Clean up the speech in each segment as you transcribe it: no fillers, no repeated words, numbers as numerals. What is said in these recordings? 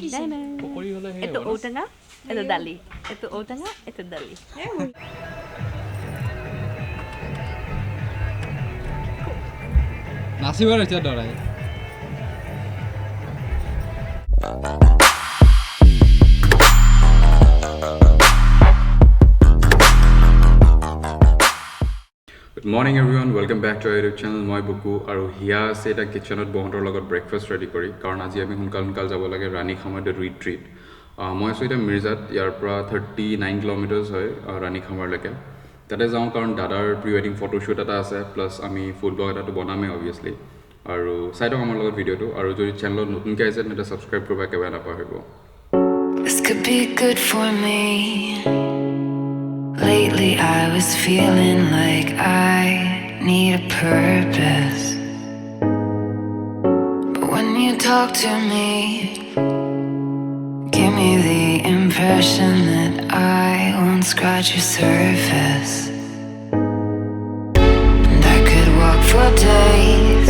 পকৰি হলে হে Ito ঔটেঙা, ito dali. Ito ঔটেঙা, ito dali. নাচিবৰ এতিয়া ডৰাই Good morning everyone, welcome back to our YouTube channel. Moi Buku aru hiya ase eta kitchenot bohontor logot breakfast ready kori karon aji ami hunkal jabo lage Rani Khamar the retreat. Moi aso eta Mirzat yar pra 39 kilometers hoy Rani Khamar leke. Tate jao karon dadar pre-wedding photo shoot eta ase plus ami food blog eta to baname obviously. Aru side amar logot video to aru jodi channel notun ke aise eta subscribe korba keba na pahibo. This could be good for me. Lately I was feeling like I need a purpose. But when you talk to me, give me the impression that I won't scratch your surface. And I could walk for days,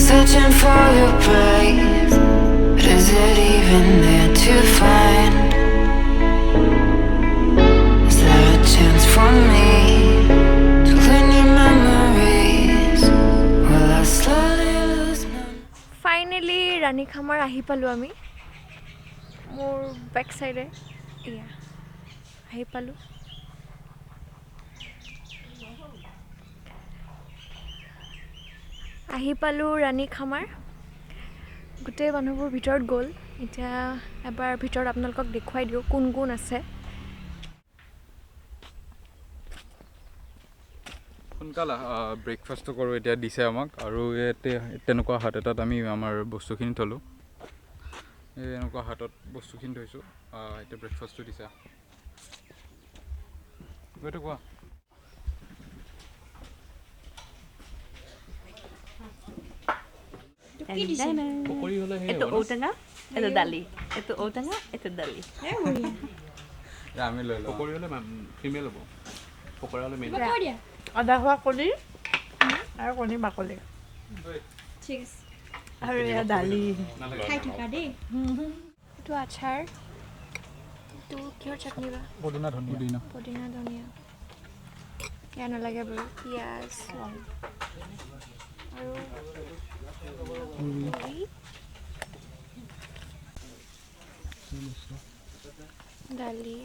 searching for your praise. But is it even there to find? Chance for me to learn your memories. Will I slowly lose my... Finally, Rani Khamar ahi palu ami. Mor back side e. Yeah. Ahi palu. Ahi palu Rani Khamar. Gote manubor bhitorot gol. Eta ebar bhitorot apnalokok dekhuai diu kun kun ase. সোনকালে breakfast কৰো এতিয়া দিছে আমাক আৰু এতে তেনেকুৱা হাত এটাত আমি আমাৰ বস্তুখিনি থলো এই এনেকুৱা হাতত বস্তুখিনি থৈছো এটা ব্ৰেকফাষ্টটো দিছে গৈটো কোৱা পকৰি হলে হে Ito ঔটেঙা, ito dali. Ito ঔটেঙা, ito dali. আমি লৈ লওঁ পকৰি হলে ফিমেল হ'ব পকৰা হলে মেল আদা হোৱা কলি আৰু কণী বাকলি ঠিক আছে আৰু এয়া দালি খাই থকা দেই এইটো আচাৰ এইটো কিহৰ চাটনি বা পদিনা ধনিয়া পদিনা ধনিয়া এয়া নালাগে বাৰু পিঁয়াজ আৰু দালি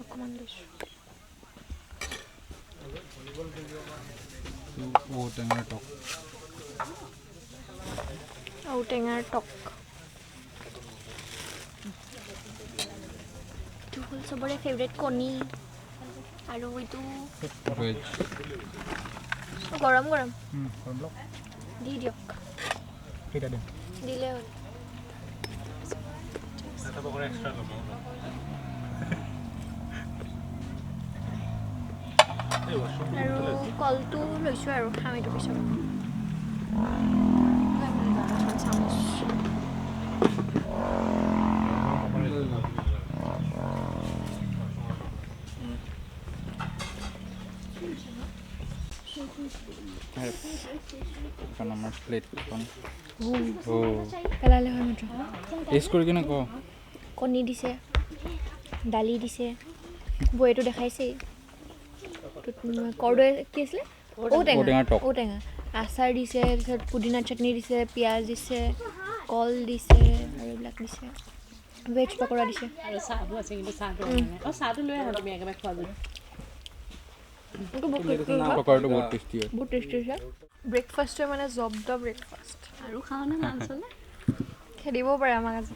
অকণমান লৈছোঁ ঔটেঙাৰ টক ঔটেঙাৰ টক এইটো হ'ল চবৰে ফেভৰেট কণী আৰু এইটো ভেজ গৰম গৰম দি দিয়ক দিলে হ'ল আৰু কলটো লৈছোঁ আৰু খাম এইটো পিছত চামুচ আমাৰ প্লেটখন পেলালে হয় মাত্ৰ টেষ্ট কৰি কিনে ক কণী দিছে দালি দিছে বৈটো দেখাইছেই কৰদৈ কি আছিলে ঔটেঙা আচাৰ দিছে তাৰপিছত পুদিনা চাটনি দিছে পিঁয়াজ দিছে কল দিছে আৰু এইবিলাক দিছে ভেজ পকৰা দিছে আৰু চাহটো আছে কিন্তু চাহটো চাহটো লৈ আহা তুমি একেবাৰে খোৱা যদি পকৰাটো বহুত টেষ্টি হয় বহুত টেষ্টি হৈছে ব্ৰেকফাষ্টটোৱে মানে জব্দ ব্ৰেকফাষ্ট আৰু খাওঁ নে মাংস নে খেদিব পাৰে আমাক আজি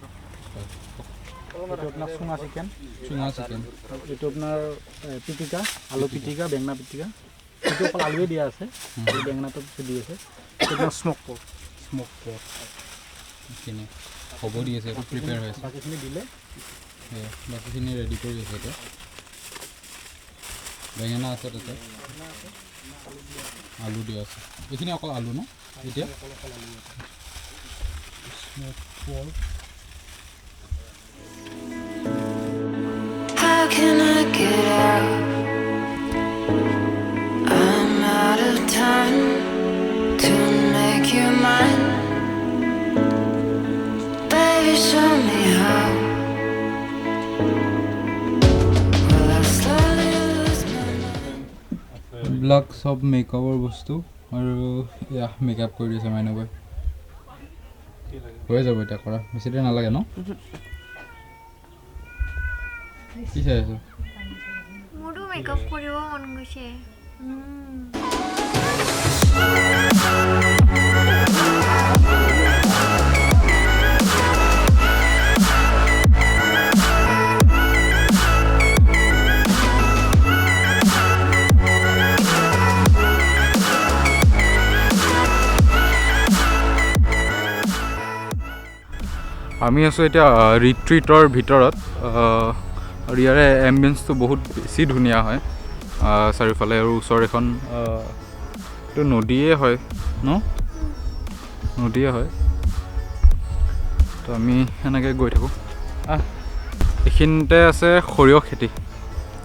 এইটো আপোনাৰ চুঙা চিকেন এইটো আপোনাৰ পিটিকা আলু পিটিকা বেঙেনা পিটিকা এইটো অকল আলুৱে দিয়া আছে আৰু বেঙেনাটো দি আছে এইটো আপোনাৰ স্মক পৰ্ক এইখিনি হ'ব দি আছে এইটো প্ৰিপেয়াৰ হৈ আছে বাকীখিনি দিলে বাকীখিনি ৰেডি কৰি আছে এতিয়া বেঙেনা আছে তাতে আলু দিয়া আছে এইখিনি অকল আলু ন এতিয়া smoke pork How can I get out? I'm out of time to make you mine. এইবিলাক চব মেকআপৰ বস্তু আৰু এয়া মেকআপ কৰি দিছে মাইনবই হৈ যাব এতিয়া কৰা বেছি দেৰি নালাগে ন কি চাই আছো মোৰো মেকআপ কৰিব মন গৈছে আমি আছোঁ এতিয়া ৰিট্ৰিটৰ ভিতৰত আৰু ইয়াৰে এম্বিয়েন্সটো বহুত বেছি ধুনীয়া হয় চাৰিওফালে আৰু ওচৰ এখন এইটো নদীয়ে হয় ন নদীয়ে হয় তো আমি এনেকৈ গৈ থাকোঁ এইখিনিতে আছে সৰিয়হ খেতি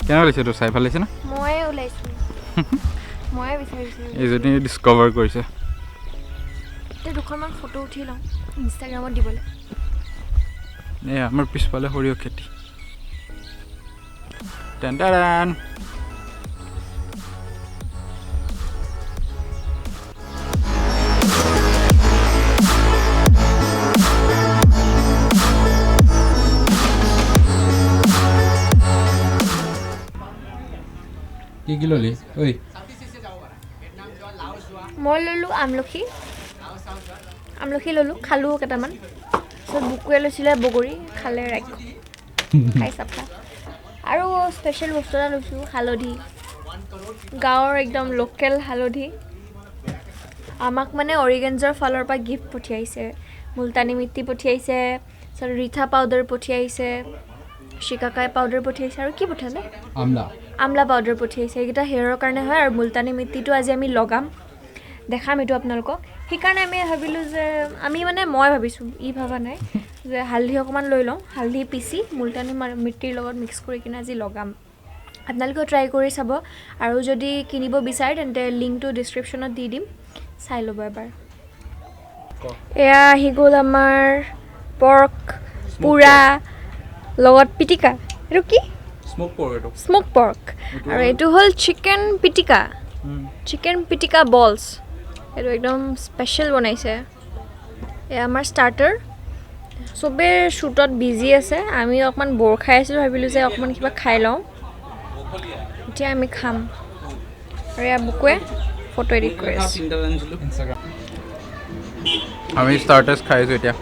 কেনেকুৱা লাগিছে এইটো চাই ভাল লাগিছে না ময়ে ওলাইছোঁ ময়ে বিচাৰিছোঁ এইজনী ডিস্কভাৰ কৰিছে এতিয়া দুখনমান ফটো উঠি লওঁ ইনষ্টাগ্ৰামত দিবলৈ এই আমাৰ পিছফালে সৰিয়হ খেতি টেন টেন কি ল'লি ঐ মই ল'লোঁ আমলখি ল'লোঁ খালোঁ কেইটামান তাৰপিছত বুকুৱে লৈছিলে বগৰী খালে ৰাখ্য খাই চাফা আৰু স্পেচিয়েল বস্তু এটা লৈছোঁ হালধি গাঁৱৰ একদম লোকেল হালধি আমাক মানে অৰিগেঞ্জৰ ফালৰ পৰা গিফ্ট পঠিয়াইছে মুলতানী মিট্টি পঠিয়াইছে তাৰপিছত ৰিঠা পাউডাৰ পঠিয়াইছে শিকাকাই পাউডাৰ পঠিয়াইছে আৰু কি পঠিয়ালে আমলা পাউডাৰ পঠিয়াইছে এইকেইটা হেয়াৰৰ কাৰণে হয় আৰু মুলতানী মিট্টিটো আজি আমি লগাম দেখাম এইটো আপোনালোকক সেইকাৰণে আমি ভাবিলোঁ যে মই ভাবিছোঁ ভবা নাই যে হালধি অকণমান লৈ লওঁ হালধি পিচি মুলতানী মিট্টিৰ লগত মিক্স কৰি কিনে আজি লগাম আপোনালোকেও ট্ৰাই কৰি চাব আৰু যদি কিনিব বিচাৰে তেন্তে লিংকটো ডিছক্ৰিপশ্যনত দি দিম চাই ল'ব এবাৰ এয়া আহি গ'ল আমাৰ পৰ্ক পুৰা লগত পিটিকা এইটো কি স্মোক পৰ্ক আৰু এইটো হ'ল চিকেন পিটিকা বলছ এইটো একদম স্পেচিয়েল বনাইছে এয়া আমাৰ ষ্টাৰ্টাৰ চবেই শ্বুটত বিজি আছে আমি অকণমান বৰ খাই আছিলোঁ ভাবিলোঁ যে অকণমান কিবা খাই লওঁ এতিয়া আমি খাম আৰু এয়া বুকুৱে ফটো এডিট কৰি আছে আমি ষ্টাৰ্টাৰ্ছ খাই আছোঁ এতিয়া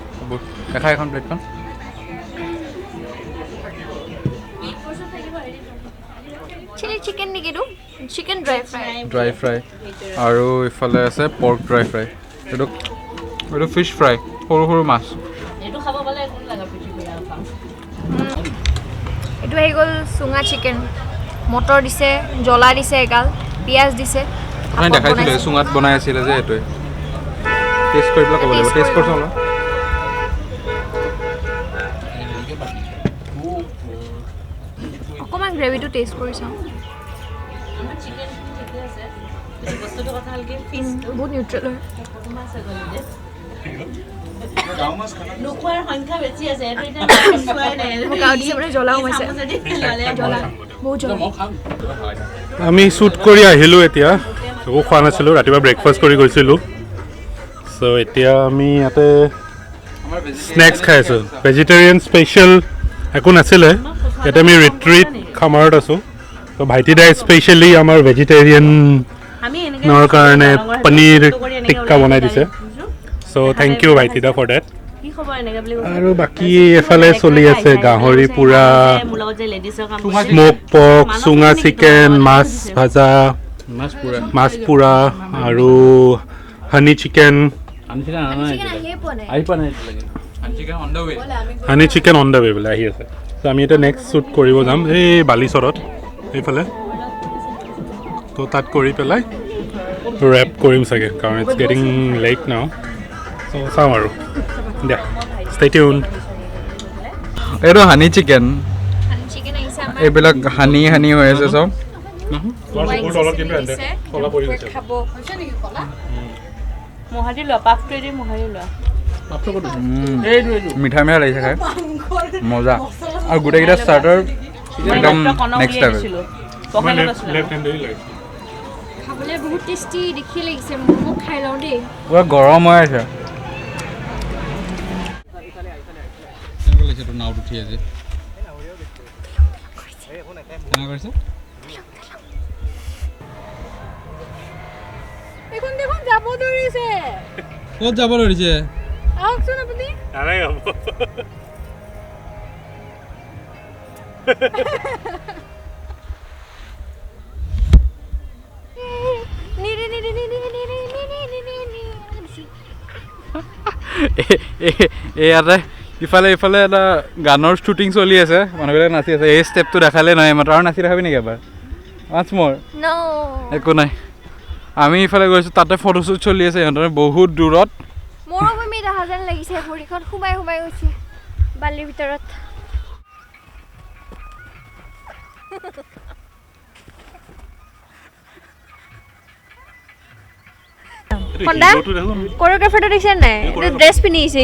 দেখা এখন প্লেটখন চিলি চিকেন নেকি এইটো চিকেন ড্ৰাই ফ্ৰাই আৰু ইফালে আছে পৰ্ক ড্ৰাই ফ্ৰাই এইটো ফিছ ফ্ৰাই সৰু সৰু মাছ এইটো খাব পালে একো নালাগে পৃথিৱীৰ আৰু খাম এইটো আহি গ'ল চুঙা চিকেন মটৰ দিছে জ্বলা দিছে এগাল পিঁয়াজ দিছে আপুনি দেখাইছিলে চুঙাত বনাই আছিলে যে এইটোৱে টেষ্ট কৰি পেলাই ক'ব লাগিব টেষ্ট কৰিছোঁ অলপ অকণমান গ্ৰেভিটো টেষ্ট কৰি চাওঁ আমাৰ চিকেন ঠিকে আছে বস্তুটো কথা হ'ল কি ফিছটো বহুত নিউট্ৰেল হয় মাছ গ'ল যে নোখোৱাৰ সংখ্যা বেছি আছে এইটো এতিয়া চোৱাই নাই গাঁৱত দিছে মানে জ্বলা সোমাইছে জ্বলা বহুত জ্বলা আমি শ্বুট কৰি আহিলোঁ এতিয়া একো খোৱা নাছিলোঁ ৰাতিপুৱা ব্ৰেকফাষ্ট কৰি গৈছিলোঁ চ' এতিয়া আমি ইয়াতে স্নেক্স খাই আছোঁ ভেজিটেৰিয়ান স্পেচিয়েল একো নাছিলে ইয়াতে আমি ৰিট্ৰিট খামাৰত আছোঁ ত' ভাইটি দাই স্পেচিয়েলি আমাৰ ভেজিটেৰিয়ানৰ কাৰণে পনীৰ টিক্কা বনাই দিছে চ' থেংক ইউ ভাইটি দা ফৰ ডেট আৰু বাকী এফালে চলি আছে গাহৰি পুৰা স্মোক পৰ্ক চুঙা চিকেন মাছ ভাজা মাছ পুৰা আৰু honey chicken honey chicken on the way বোলে আহি আছে ত' আমি এতিয়া নেক্সট শ্বুট কৰিব যাম এই বালিচৰত এইফালে ত' তাত কৰি পেলাই ৰেপ কৰিম চাগে কাৰণ ইটছ গেটিং লেট নাও চ' চাওঁ আৰু দিয়া ষ্টে টিউনড এইটো হানি চিকেন চিকেন আহিছে আমাৰ এইবিলাক হানি হৈ আছে চব খাব মোহাৰি লোৱা পাপটো দি মোহাৰি লোৱা মিঠা লাগিছে খাই মজা আৰু গোটেইকেইটা ষ্টাৰ্টাৰ একদম নেক্সট লেভেল লেফ্ট হেণ্ডেদি লাগিছে খাবলৈ বহুত টেষ্টি দেখি লাগিছে মোক খাই লওঁ দেই পুৰা গৰম হৈ আছে কেনেকুৱা লাগিছে তোৰ নাওত উঠি আজি কেনেকুৱা কৰিছে দেখোন দেখোন যাব ধৰিছে ক'ত যাব ধৰিছে আহকচোন আপুনি ইয়াতে ইফালে ইফালে এটা গানৰ শ্বুটিং চলি আছে মানুহবিলাক নাচি আছে এই ষ্টেপটো দেখালে নহয় মাত্ৰ আৰু নাচি দেখাবি নেকি এবাৰ ৱান্স মোৰ একো নাই আমি ইফালে গৈছোঁ তাতে ফটোশ্বুট চলি আছে সিহঁতৰ বহুত দূৰত মৰুভূমি দেখা যেন লাগিছে ভৰিখন সোমাই সোমাই গৈছে বালিৰ ভিতৰত কন্দা কোৰিঅগ্ৰাফাৰটো দেখিছে নাই এইটো ড্ৰেছ পিন্ধিছে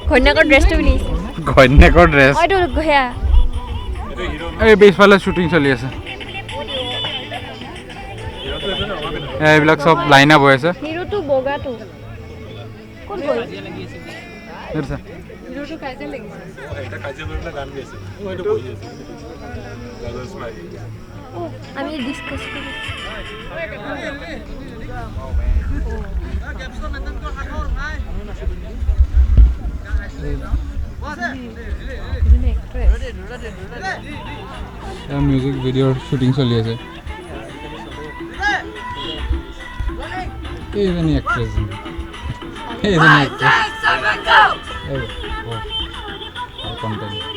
ঘৈণীয়েকৰ ড্ৰেছটো পিন্ধিছে ঘৈণীয়েকৰ ড্ৰেছ এইটো সেয়া এই পিছফালে শ্বুটিং চলি আছে এইবিলাক চব লাইন আপ হৈ আছে হিৰোটো বগাটো কোন গ'ল দেখিছা হিৰোটো কাজিয়া লাগিছে আমি ডিসকাস কৰি মিউজিক ভিডিওৰ শুটিং চলি আছে এইজনী এক্ট্ৰেছ এইজনী এক্ট্ৰেছ কণ্টেণ্ট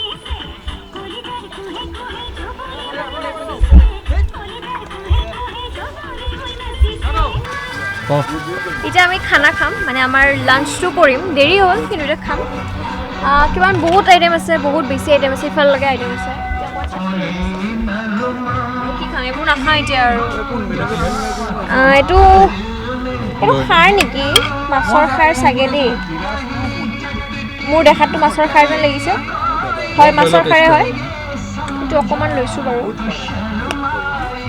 এতিয়া আমি খানা খাম মানে আমাৰ লাঞ্চটো কৰিম দেৰি হ'ল কিন্তু এতিয়া খাম কিমান বহুত আইটেম আছে বহুত বেছি আইটেম আছে ইফাললৈকে আইটেম আছে কি খাম এইবোৰ নাখাওঁ এতিয়া আৰু এইটো এইটো খাৰ নেকি মাছৰ খাৰ চাগে দেই মোৰ দেখাততো মাছৰ খাৰ যেন লাগিছে হয় মাছৰ খাৰে হয় এইটো অকণমান লৈছোঁ বাৰু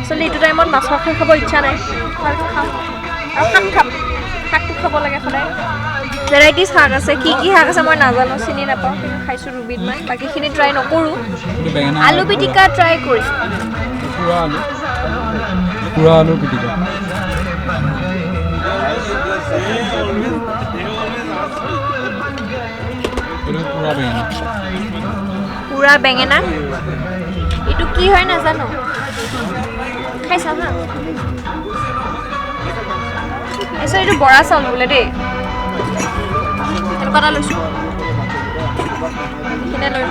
আচলতে এইটো টাইমত মাছৰ খাৰ খাব ইচ্ছা নাই ভালকৈ খাম আৰু শাকটো খাব লাগে সদায় ভেৰাইটিজ শাক আছে কি কি শাক আছে মই নাজানো চিনি নাপাওঁ কিন্তু খাইছোঁ দুবিধ মই বাকীখিনি ট্ৰাই নকৰোঁ আলু পিটিকা ট্ৰাই কৰিছোঁ পুৰা আলু পিটিকা পুৰা বেঙেনা এইটো কি হয় নাজানো খাই চাম হা এইটো বৰা চাউল বোলে দেই এনেকুৱা এটা লৈছোঁ এইখিনি লৈ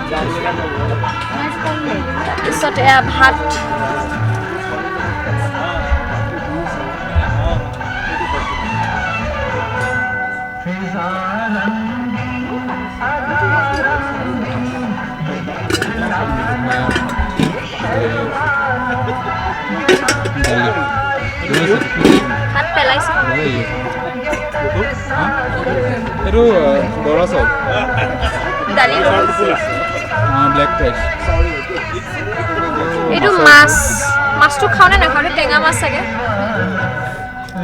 তাৰপিছত এয়া ভাত ভাত পেলাইছে এইটো বৰা চাউল দালি ব্লেক ৰাইচ এইটো মাছটো খাওঁ নে নাখাওঁ এইটো টেঙা মাছ চাগে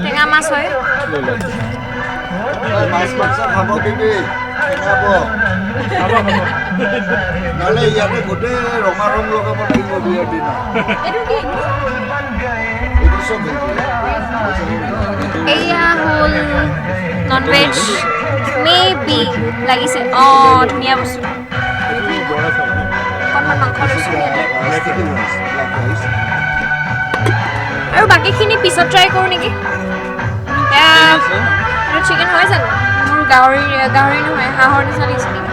টেঙা মাছ হয় এয়া হ'ল নন ভেজ মে বি লাগিছে অঁ ধুনীয়া বস্তু অকণমান মাংস লৈছোঁ আৰু বাকীখিনি পিছত ট্ৰাই কৰোঁ নেকি এয়া এইটো চিকেন হয় জানো মোৰ গাহৰি নহয় হাঁহৰ নিচিনা লাগিছে নেকি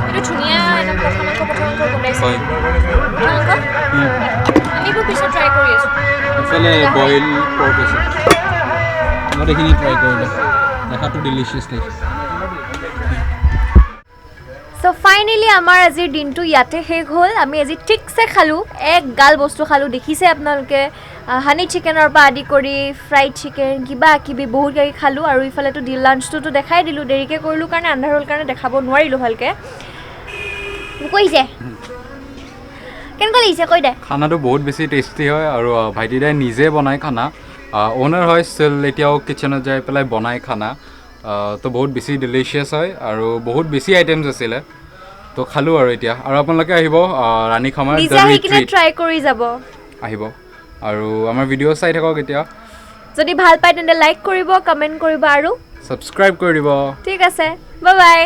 এইটো ধুনীয়া একদম পঠা মাংস বনাইছে আমি এইবোৰ পিছত ট্ৰাই কৰি আছোঁ এইফালে বইল পৰ্ক আছে মই এইখিনি ট্ৰাই কৰিলোঁ দেখাটো ডিলিচিয়াছ লাগিছে চ' ফাইনেলি আমাৰ আজিৰ দিনটো ইয়াতে শেষ হ'ল আমি আজি ঠিকছে খালোঁ এক গাল বস্তু খালোঁ দেখিছে আপোনালোকে হানি চিকেনৰ পৰা আদি কৰি ফ্ৰাইড চিকেন কিবা কিবি বহুত কিবি খালোঁ আৰু ইফালেতো লাঞ্চটোতো দেখাই দিলোঁ দেৰিকৈ কৰিলোঁ কাৰণে আন্ধাৰ হ'ল কাৰণে দেখাব নোৱাৰিলোঁ ভালকৈ বুকু আহিছে কেনেকুৱা লাগিছে কৈ দে খানাটো বহুত বেছি টেষ্টি হয় আৰু ভাইটিদাই নিজে বনায় খানা অ'নাৰ হয় ষ্টিল এতিয়াও কিটচেনত যাই পেলাই বনায় খানা তো বহুত বেছি ডিলিচিয়াছ হয় আৰু বহুত বেছি আইটেমছ আছিলে তো খালোঁ আৰু এতিয়া আৰু আপোনালোকে আহিব ৰাণী খামাৰ নিজে আহি কিনে ট্ৰাই কৰি যাব আহিব আৰু আমাৰ ভিডিঅ' চাই থাকক এতিয়া যদি ভাল পায় তেন্তে লাইক কৰিব কমেণ্ট কৰিব আৰু ছাবস্ক্ৰাইব কৰি দিব ঠিক আছে বাই বাই